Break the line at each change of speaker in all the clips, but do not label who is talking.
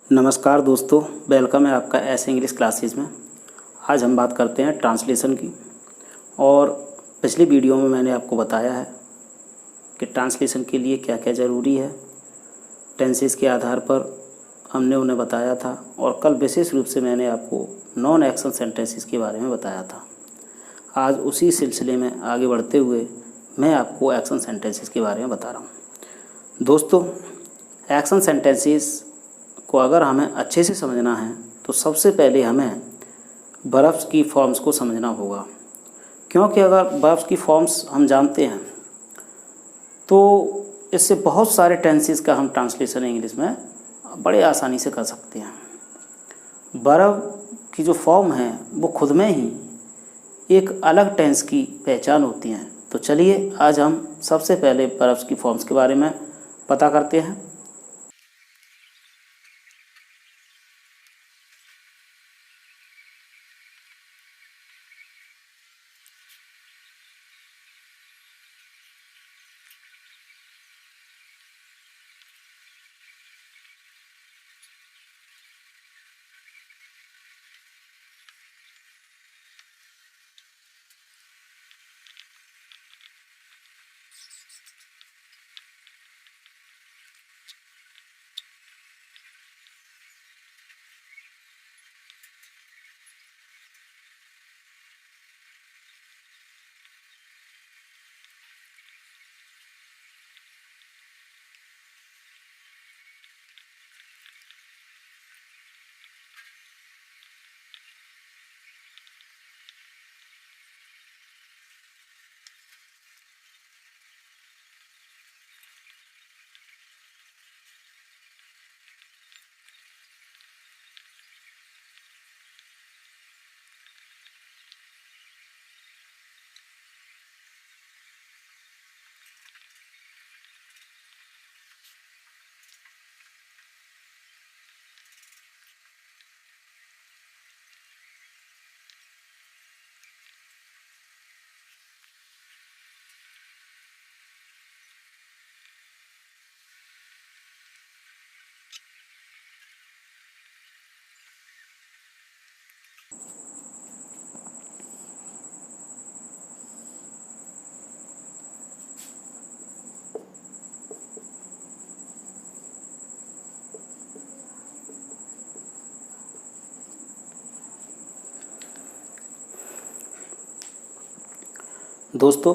नमस्कार दोस्तों, वेलकम है आपका ऐसे इंग्लिश क्लासेस में। आज हम बात करते हैं ट्रांसलेशन की। और पिछली वीडियो में मैंने आपको बताया है कि ट्रांसलेशन के लिए क्या क्या ज़रूरी है। टेंसेस के आधार पर हमने उन्हें बताया था और कल विशेष रूप से मैंने आपको नॉन एक्शन सेंटेंसेस के बारे में बताया था। आज उसी सिलसिले में आगे बढ़ते हुए मैं आपको एक्शन सेंटेंसेस के बारे में बता रहा हूँ। दोस्तों, एक्शन सेंटेंसेस को अगर हमें अच्छे से समझना है तो सबसे पहले हमें वर्ब्स की फॉर्म्स को समझना होगा, क्योंकि अगर वर्ब्स की फॉर्म्स हम जानते हैं तो इससे बहुत सारे टेंसेस का हम ट्रांसलेशन इंग्लिश में बड़े आसानी से कर सकते हैं। वर्ब की जो फॉर्म है वो खुद में ही एक अलग टेंस की पहचान होती है। तो चलिए आज हम सबसे पहले वर्ब्स की फॉर्म्स के बारे में पता करते हैं। दोस्तों,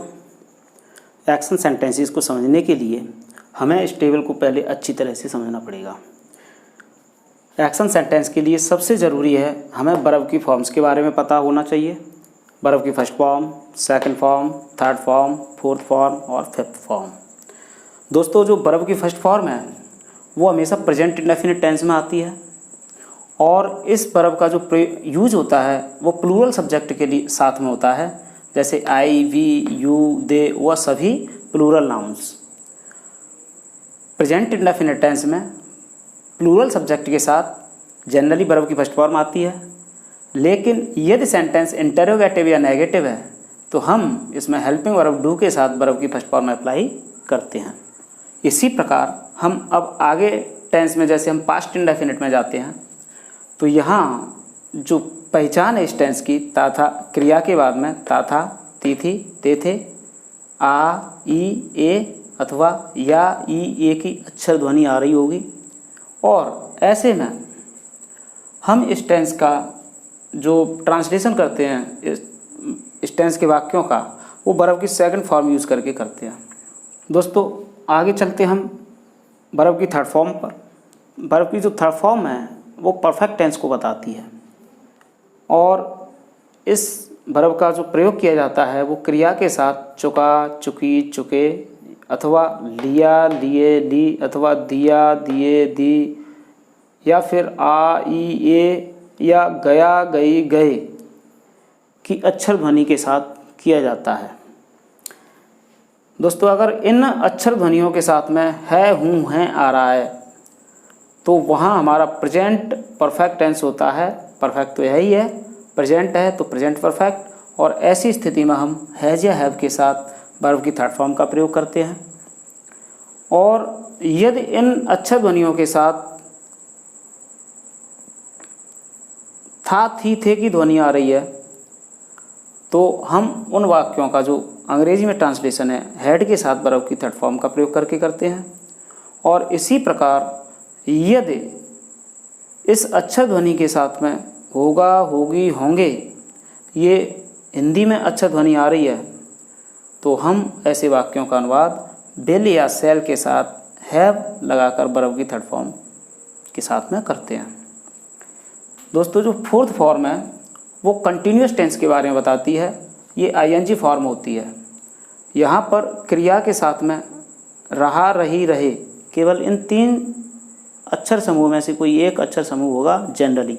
एक्शन सेंटेंसेस को समझने के लिए हमें इस टेबल को पहले अच्छी तरह से समझना पड़ेगा। एक्शन सेंटेंस के लिए सबसे ज़रूरी है हमें वर्ब की फॉर्म्स के बारे में पता होना चाहिए। वर्ब की first form, second form, third form, fourth form और फिफ्थ फॉर्म। दोस्तों, जो वर्ब की फर्स्ट फॉर्म है वो हमेशा प्रेजेंट इंडेफिनिट टेंस में आती है और इस वर्ब का जो यूज होता है वो प्लूरल सब्जेक्ट के लिए साथ में होता है, जैसे आई, वी, यू, दे, वह सभी plural nouns. Present indefinite tense में प्लूरल सब्जेक्ट के साथ जनरली वर्ब की फर्स्ट फॉर्म आती है, लेकिन यदि सेंटेंस इंटरोगेटिव या नेगेटिव है तो हम इसमें हेल्पिंग वर्ब डू के साथ वर्ब की फर्स्ट फॉर्म अप्लाई करते हैं। इसी प्रकार हम अब आगे टेंस में, जैसे हम पास्ट इंडेफिनिट में जाते हैं, तो यहाँ जो पहचान है इस टेंस की, ता था क्रिया के बाद में ता था, ती थी, ते थे, आ, ई, ए अथवा या, ई, ए की अक्षर ध्वनि आ रही होगी। और ऐसे में हम इस टेंस का जो ट्रांसलेशन करते हैं इस टेंस के वाक्यों का, वो वर्ब की सेकंड फॉर्म यूज़ करके करते हैं। दोस्तों, आगे चलते हम वर्ब की थर्ड फॉर्म पर। वर्ब की जो थर्ड फॉर्म है वो परफेक्ट टेंस को बताती है और इस वर्ब का जो प्रयोग किया जाता है वो क्रिया के साथ चुका, चुकी, चुके अथवा लिया, लिए, ली अथवा दिया, दिए, दी या फिर आ, ई, ए या गया, गई, गए की अक्षर ध्वनि के साथ किया जाता है। दोस्तों, अगर इन अक्षर ध्वनियों के साथ में है, हूँ, हैं आ रहा है तो वहाँ हमारा प्रेजेंट परफेक्ट टेंस होता है। परफेक्ट तो यही है, प्रेजेंट है तो प्रेजेंट परफेक्ट, और ऐसी स्थिति में हम हैज़ या हैव के साथ वर्ब की थर्ड फॉर्म का प्रयोग करते हैं। और यदि इन अक्षर ध्वनियों के साथ था, थी, थे की ध्वनि आ रही है तो हम उन वाक्यों का जो अंग्रेजी में ट्रांसलेशन है हैड के साथ वर्ब की थर्ड फॉर्म का प्रयोग करके करते हैं। और इसी प्रकार यदि इस अक्षर ध्वनि के साथ में होगा, होगी, होंगे ये हिंदी में अक्षर ध्वनि आ रही है तो हम ऐसे वाक्यों का अनुवाद विल या शैल के साथ हैव लगाकर वर्ब की थर्ड फॉर्म के साथ में करते हैं। दोस्तों जो फोर्थ फॉर्म है वो कंटिन्यूअस टेंस के बारे में बताती है। ये आईएनजी फॉर्म होती है। यहाँ पर क्रिया के साथ में रहा, रही, रहे केवल इन 3 अक्षर समूह में से कोई एक अक्षर समूह होगा जनरली।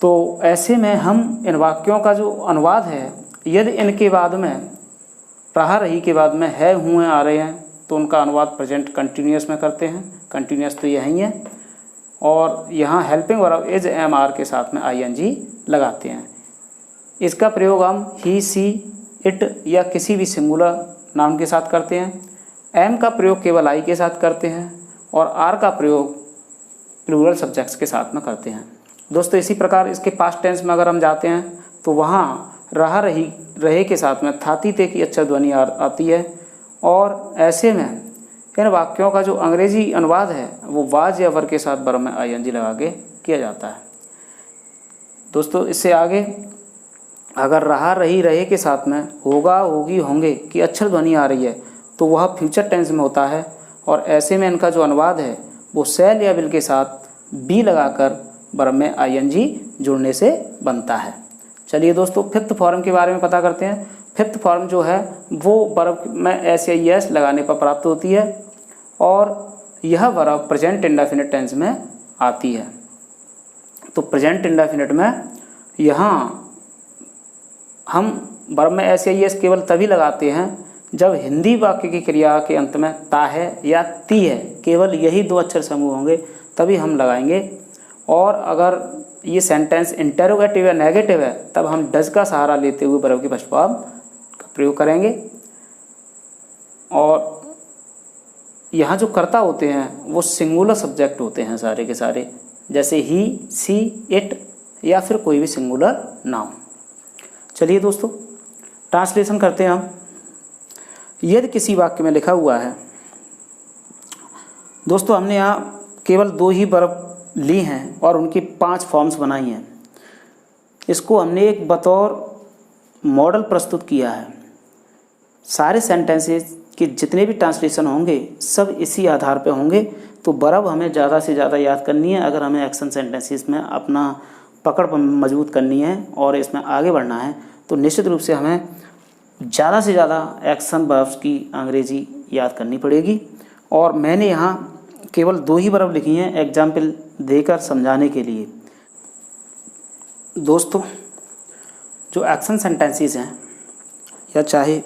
तो ऐसे में हम इन वाक्यों का जो अनुवाद है यदि इनके बाद में रहा, रही के बाद में है, हुए आ रहे हैं तो उनका अनुवाद प्रेजेंट कंटिन्यूअस में करते हैं। कंटिन्यूअस तो यही है और यहाँ helping verb is, am, are के साथ में आईएनजी लगाते हैं। इसका प्रयोग हम ही, सी, इट या किसी भी सिंगुलर नाउन के साथ करते हैं। एम का प्रयोग केवल आई के साथ करते हैं और आर का प्रयोग प्लूरल सब्जेक्ट्स के साथ में करते हैं। दोस्तों इसी प्रकार इसके पास्ट टेंस में अगर हम जाते हैं तो वहाँ रहा, रही, रहे के साथ में था, थी, थे की अक्षर ध्वनि आती है और ऐसे में इन वाक्यों का जो अंग्रेजी अनुवाद है वो वाज या वर के साथ वर्ब में आईएनजी लगा के किया जाता है। दोस्तों इससे आगे अगर रहा, रही, रहे के साथ में होगा, होगी, होंगे की अक्षर ध्वनि आ रही है तो वह फ्यूचर टेंस में होता है और ऐसे में इनका जो अनुवाद है वो शैल या विल के साथ बी लगाकर वर्ब में आईएनजी जुड़ने से बनता है। चलिए दोस्तों फिफ्थ फॉर्म के बारे में पता करते हैं। फिफ्थ फॉर्म जो है वो वर्ब में एस या एस लगाने पर प्राप्त होती है और यह वर्ब प्रेजेंट इंडेफिनिट टेंस में आती है। तो प्रेजेंट इंडेफिनिट में यहाँ हम वर्ब में एस या एस केवल तभी लगाते हैं जब हिंदी वाक्य की क्रिया के अंत में ता है या ती है, केवल यही 2 अक्षर समूह होंगे तभी हम लगाएंगे। और अगर ये सेंटेंस इंटेरोगेटिव या नेगेटिव है तब हम डज का सहारा लेते हुए वर्ब की फर्स्ट फॉर्म का प्रयोग करेंगे। और यहाँ जो कर्ता होते हैं वो सिंगुलर सब्जेक्ट होते हैं सारे के सारे, जैसे ही, सी, इट या फिर कोई भी सिंगुलर नाउन। चलिए दोस्तों ट्रांसलेशन करते हैं हम। यदि किसी वाक्य में लिखा हुआ है, दोस्तों हमने यहाँ केवल 2 ही वर्ब ली हैं और उनकी 5 फॉर्म्स बनाई हैं। इसको हमने एक बतौर मॉडल प्रस्तुत किया है। सारे सेंटेंसेस के जितने भी ट्रांसलेशन होंगे सब इसी आधार पर होंगे। तो वर्ब हमें ज़्यादा से ज़्यादा याद करनी है अगर हमें एक्शन सेंटेंसेस में अपना पकड़ मजबूत करनी है और इसमें आगे बढ़ना है तो निश्चित रूप से हमें ज़्यादा से ज़्यादा एक्शन वर्ब्स की अंग्रेजी याद करनी पड़ेगी। और मैंने यहाँ केवल 2 ही वर्ब लिखी हैं एग्जाम्पल देकर समझाने के लिए। दोस्तों जो एक्शन सेंटेंसेस हैं या चाहे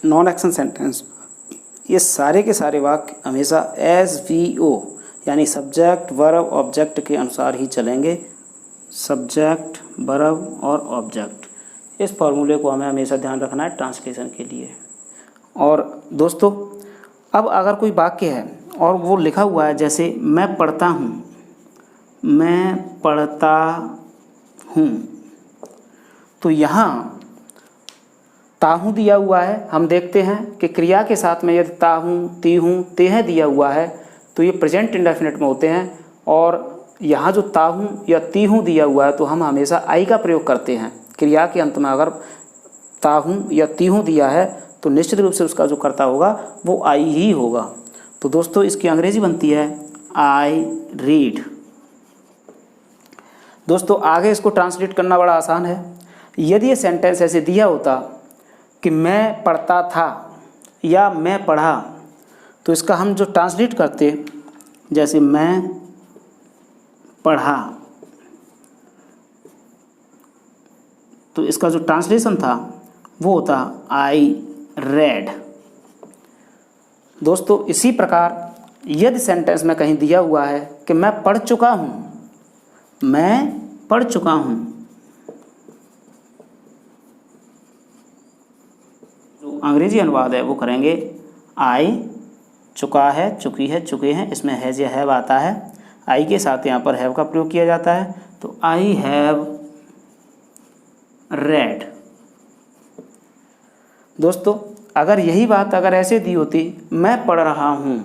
नॉन एक्शन सेंटेंस, ये सारे के सारे वाक्य हमेशा SVO यानी सब्जेक्ट, वर्ब, ऑब्जेक्ट के अनुसार ही चलेंगे। सब्जेक्ट, वर्ब और ऑब्जेक्ट, इस फॉर्मूले को हमें हमेशा ध्यान रखना है ट्रांसलेशन के लिए। और दोस्तों अब अगर कोई वाक्य है और वो लिखा हुआ है जैसे मैं पढ़ता हूँ, मैं पढ़ता हूँ, तो यहाँ ताहूँ दिया हुआ है। हम देखते हैं कि क्रिया के साथ में यदि ताहूँ, तीहूँ, तेह दिया हुआ है तो ये प्रेजेंट इंडेफिनिट में होते हैं। और यहाँ जो ताहूँ या तीहूँ दिया हुआ है तो हम हमेशा आई का प्रयोग करते हैं। क्रिया के अंत में अगर ताहूँ या तीहूँ दिया है तो निश्चित रूप से उसका जो कर्ता होगा वो आई ही होगा। तो दोस्तों इसकी अंग्रेजी बनती है आई रीड। दोस्तों आगे इसको ट्रांसलेट करना बड़ा आसान है। यदि ये सेंटेंस ऐसे दिया होता कि मैं पढ़ता था या मैं पढ़ा, तो इसका हम जो ट्रांसलेट करते जैसे मैं पढ़ा, तो इसका जो ट्रांसलेशन था वो होता आई रेड। दोस्तों इसी प्रकार यदि सेंटेंस में कहीं दिया हुआ है कि मैं पढ़ चुका हूँ, मैं पढ़ चुका हूँ, जो अंग्रेजी अनुवाद है वो करेंगे आई चुका है, चुकी है, चुके हैं। इसमें हैज़ या हैव आता है। आई के साथ यहाँ पर हैव का प्रयोग किया जाता है तो आई हैव रेड। दोस्तों अगर यही बात अगर ऐसे दी होती मैं पढ़ रहा हूँ,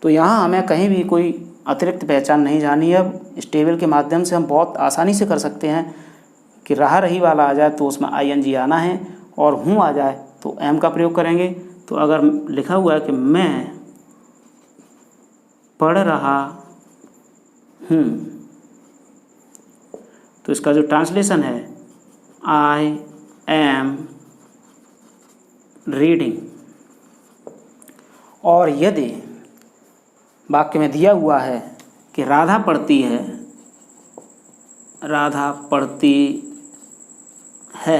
तो यहाँ हमें कहीं भी कोई अतिरिक्त पहचान नहीं जानी है। अब इस टेबल के माध्यम से हम बहुत आसानी से कर सकते हैं कि रहा रही वाला आ जाए तो उसमें ING आना है, और हूँ आ जाए तो एम का प्रयोग करेंगे। तो अगर लिखा हुआ है कि मैं पढ़ रहा हूँ, तो इसका जो ट्रांसलेशन है आई एम रीडिंग। और यदि वाक्य में दिया हुआ है कि राधा पढ़ती है, राधा पढ़ती है,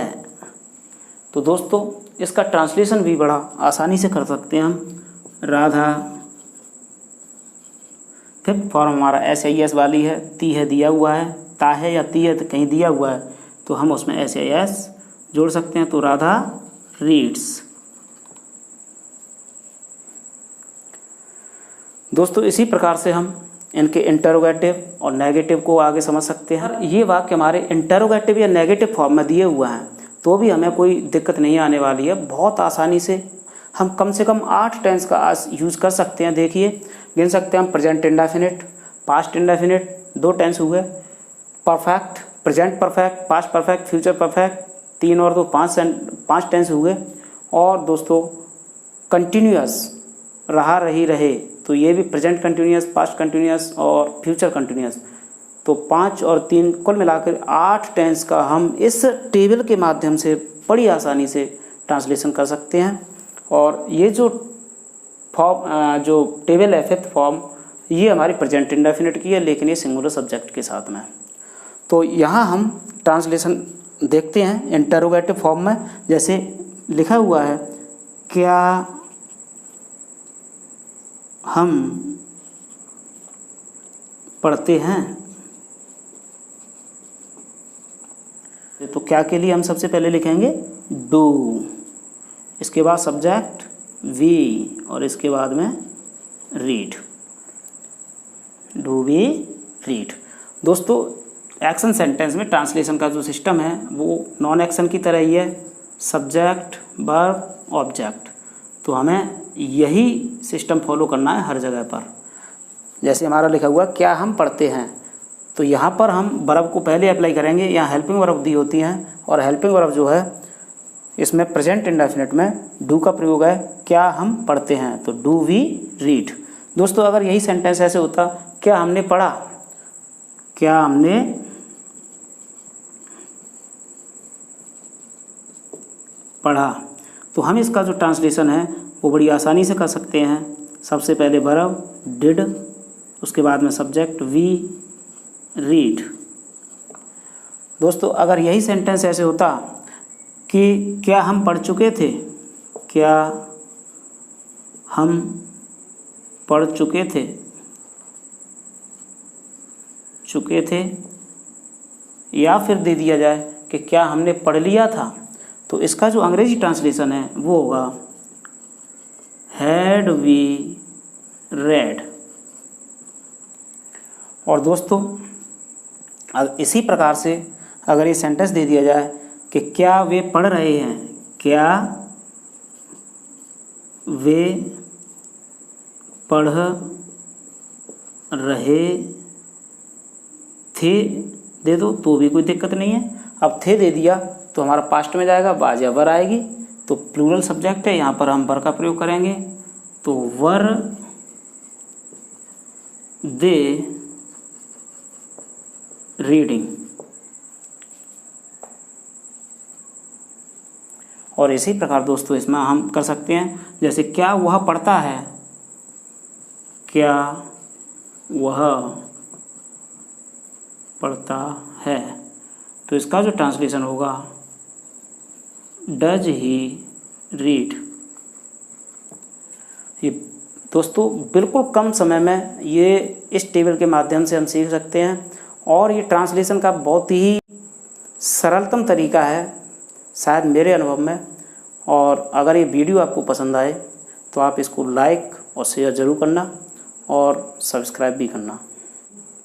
तो दोस्तों इसका ट्रांसलेशन भी बड़ा आसानी से कर सकते हैं हम। राधा, फिर फॉर्म हमारा SIS वाली है, ती है दिया हुआ है, ता है या ती है तो कहीं दिया हुआ है, तो हम उसमें SIS जोड़ सकते हैं। तो राधा रीड्स। दोस्तों इसी प्रकार से हम इनके इंटरोगेटिव और नेगेटिव को आगे समझ सकते हैं। ये वाक्य हमारे इंटरोगेटिव या नेगेटिव फॉर्म में दिए हुए हैं तो भी हमें कोई दिक्कत नहीं आने वाली है। बहुत आसानी से हम कम से कम 8 टेंस का यूज़ कर सकते हैं। देखिए गिन सकते हैं हम। Present indefinite, past indefinite 2 tense हुए, perfect, present perfect, past perfect, future perfect 3 और 2 5 टेंस हुए। और दोस्तों कंटिन्यूअस, रहा रही रहे, तो ये भी प्रेजेंट कंटिन्यूअस, पास्ट कंटिन्यूअस और फ्यूचर कंटिन्यूअस। तो 5 और 3 कुल मिलाकर 8 टेंस का हम इस टेबल के माध्यम से बड़ी आसानी से ट्रांसलेशन कर सकते हैं। और ये जो फॉर्म, जो टेबल है 5th फॉर्म, ये हमारी प्रेजेंट इंडेफिनिट की है, लेकिन ये सिंगुलर सब्जेक्ट के साथ में है। तो यहाँ हम ट्रांसलेशन देखते हैं इंटरोगेटिव फॉर्म में। जैसे लिखा हुआ है, क्या हम पढ़ते हैं? तो क्या के लिए हम सबसे पहले लिखेंगे डू, इसके बाद सब्जेक्ट वी, और इसके बाद में रीड। Do we read. दोस्तों एक्शन सेंटेंस में ट्रांसलेशन का जो सिस्टम है वो नॉन एक्शन की तरह ही है, सब्जेक्ट, वर्ब, ऑब्जेक्ट। तो हमें यही सिस्टम फॉलो करना है हर जगह पर। जैसे हमारा लिखा हुआ क्या हम पढ़ते हैं, तो यहाँ पर हम वर्ब को पहले अप्लाई करेंगे। यहाँ हेल्पिंग वर्ब दी होती हैं, और हेल्पिंग वर्ब जो है इसमें प्रेजेंट इंडेफिनिट में डू का प्रयोग है। क्या हम पढ़ते हैं, तो डू वी रीड। दोस्तों अगर यही सेंटेंस ऐसे होता, क्या हमने पढ़ा, क्या हमने पढ़ा, तो हम इसका जो ट्रांसलेशन है वो बड़ी आसानी से कर सकते हैं। सबसे पहले वर्ब डिड, उसके बाद में सब्जेक्ट वी, रीड। दोस्तों अगर यही सेंटेंस ऐसे होता कि क्या हम पढ़ चुके थे, क्या हम पढ़ चुके थे, या फिर दे दिया जाए कि क्या हमने पढ़ लिया था, तो इसका जो अंग्रेजी ट्रांसलेशन है वो होगा हैड वी रेड। और दोस्तों इसी प्रकार से अगर ये सेंटेंस दे दिया जाए कि क्या वे पढ़ रहे हैं, क्या वे पढ़ रहे थे, दे दो तो भी कोई दिक्कत नहीं है। अब थे दे दिया तो हमारा पास्ट में जाएगा, बाज या वर आएगी, तो प्लूरल सब्जेक्ट है, यहाँ पर हम वर का प्रयोग करेंगे। तो वर दे रीडिंग। और इसी प्रकार दोस्तों इसमें हम कर सकते हैं, जैसे क्या वह पढ़ता है, क्या वह पढ़ता है, तो इसका जो ट्रांसलेशन होगा डज ही रीड। ये दोस्तों बिल्कुल कम समय में ये इस टेबल के माध्यम से हम सीख सकते हैं, और ये ट्रांसलेशन का बहुत ही सरलतम तरीका है शायद मेरे अनुभव में। और अगर ये वीडियो आपको पसंद आए तो आप इसको लाइक और शेयर ज़रूर करना और सब्सक्राइब भी करना।